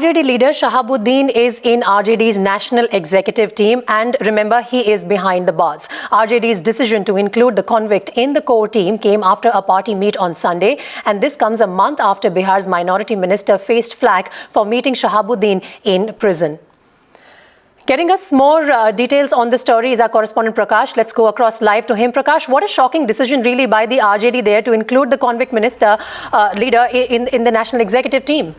RJD leader Shahabuddin is in RJD's national executive team, and remember, he is behind the bars. RJD's decision to include the convict in the core team came after a party meet on Sunday, and this comes a month after Bihar's minority minister faced flack for meeting Shahabuddin in prison. Getting us more details on the story is our correspondent Prakash. Let's go across live to him. Prakash, what a shocking decision really by the RJD there to include the convict minister leader in the national executive team.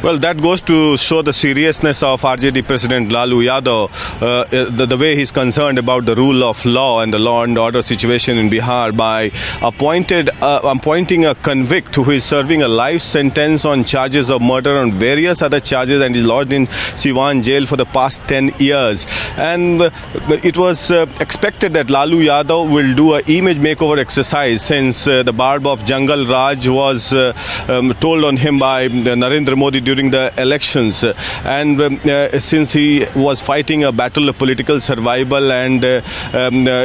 Well, that goes to show the seriousness of RJD President Lalu Yadav, the way he's concerned about the rule of law and the law and order situation in Bihar by appointing a convict who is serving a life sentence on charges of murder and various other charges, and is lodged in Siwan jail for the past 10 years. And it was expected that Lalu Yadav will do an image makeover exercise since the barb of Jungle Raj was told on him by Narendra Modi during the elections, and since he was fighting a battle of political survival, and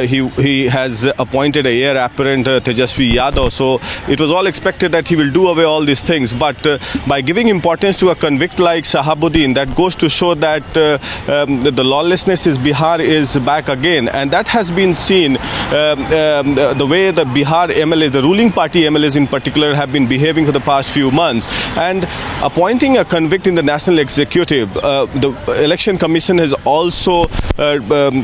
he has appointed a heir apparent, Tejasvi Yadav, so it was all expected that he will do away all these things. But by giving importance to a convict like Shahabuddin, that goes to show that the lawlessness in Bihar is back again, and that has been seen the way the Bihar MLAs, the ruling party MLAs in particular, have been behaving for the past few months. And appointing a convict in the national executive, the election commission has also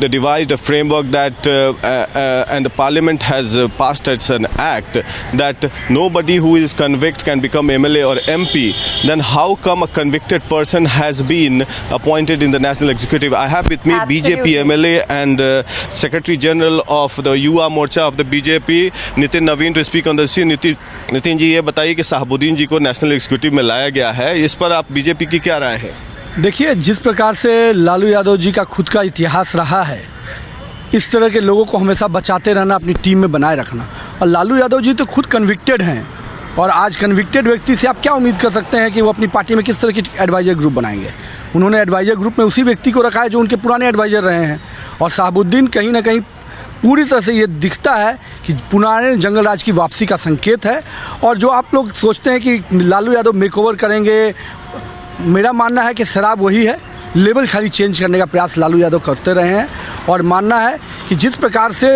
devised a framework that and the parliament has passed as an act that nobody who is convicted can become MLA or MP. Then how come a convicted person has been appointed in the national executive? I have with me BJP MLA and Secretary General of the Yuva Morcha of the BJP, Nitin Naveen, to speak on the issue. Nitin ji, ये बताइए कि शाहबुद्दीन जी को national executive में लाया गया है, इस पर आप बीजेपी की क्या राय है? देखिए, जिस प्रकार से लालू यादव जी का खुद का इतिहास रहा है, इस तरह के लोगों को हमेशा बचाते रहना, अपनी टीम में बनाए रखना। और लालू यादव जी तो खुद कन्विक्टेड हैं, और आज कन्विक्टेड व्यक्ति से आप क्या उम्मीद कर सकते हैं कि वो अपनी पार्टी में किस तरह की एडवाइजर ग्रुप बनाएंगे। उन्होंने एडवाइजर ग्रुप में उसी व्यक्ति को रखा है जो उनके पुराने एडवाइजर रहे हैं। और शाहबुद्दीन कहीं ना कहीं पूरी तरह से ये दिखता है कि पुराने जंगल राज की वापसी का संकेत है। और जो आप लोग सोचते हैं कि लालू यादव मेकओवर करेंगे, मेरा मानना है कि शराब वही है, लेवल खाली चेंज करने का प्रयास लालू यादव करते रहे हैं। और मानना है कि जिस प्रकार से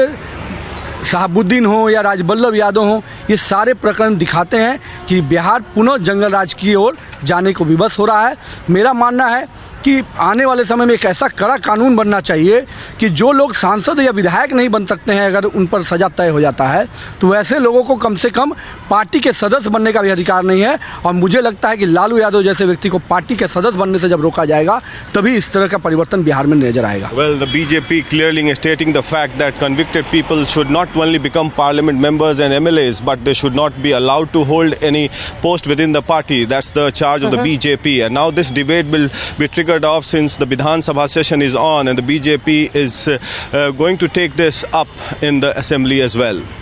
शाहबुद्दीन हो या राजबल्लभ यादव हो, ये सारे प्रकरण दिखाते हैं कि बिहार पुनः जंगल राज की ओर जाने को विवश हो रहा है। मेरा मानना है कि आने वाले समय में एक ऐसा कड़ा कानून बनना चाहिए कि जो लोग सांसद या विधायक नहीं बन सकते हैं, अगर उन पर सजा तय हो जाता है, तो वैसे लोगों को कम से कम पार्टी के सदस्य बनने का भी अधिकार नहीं है। और मुझे लगता है कि लालू यादव जैसे व्यक्ति को पार्टी के सदस्य बनने से जब रोका जाएगा, तभी इस तरह का परिवर्तन बिहार में नजर आएगा। Well, the BJP clearly stating the fact that convicted people should not only become parliament members and MLAs, but they should not be allowed to hold any post within the party. That's the charge of the BJP. And now this debate will be triggered off since the Vidhan Sabha session is on, and the BJP is going to take this up in the assembly as well.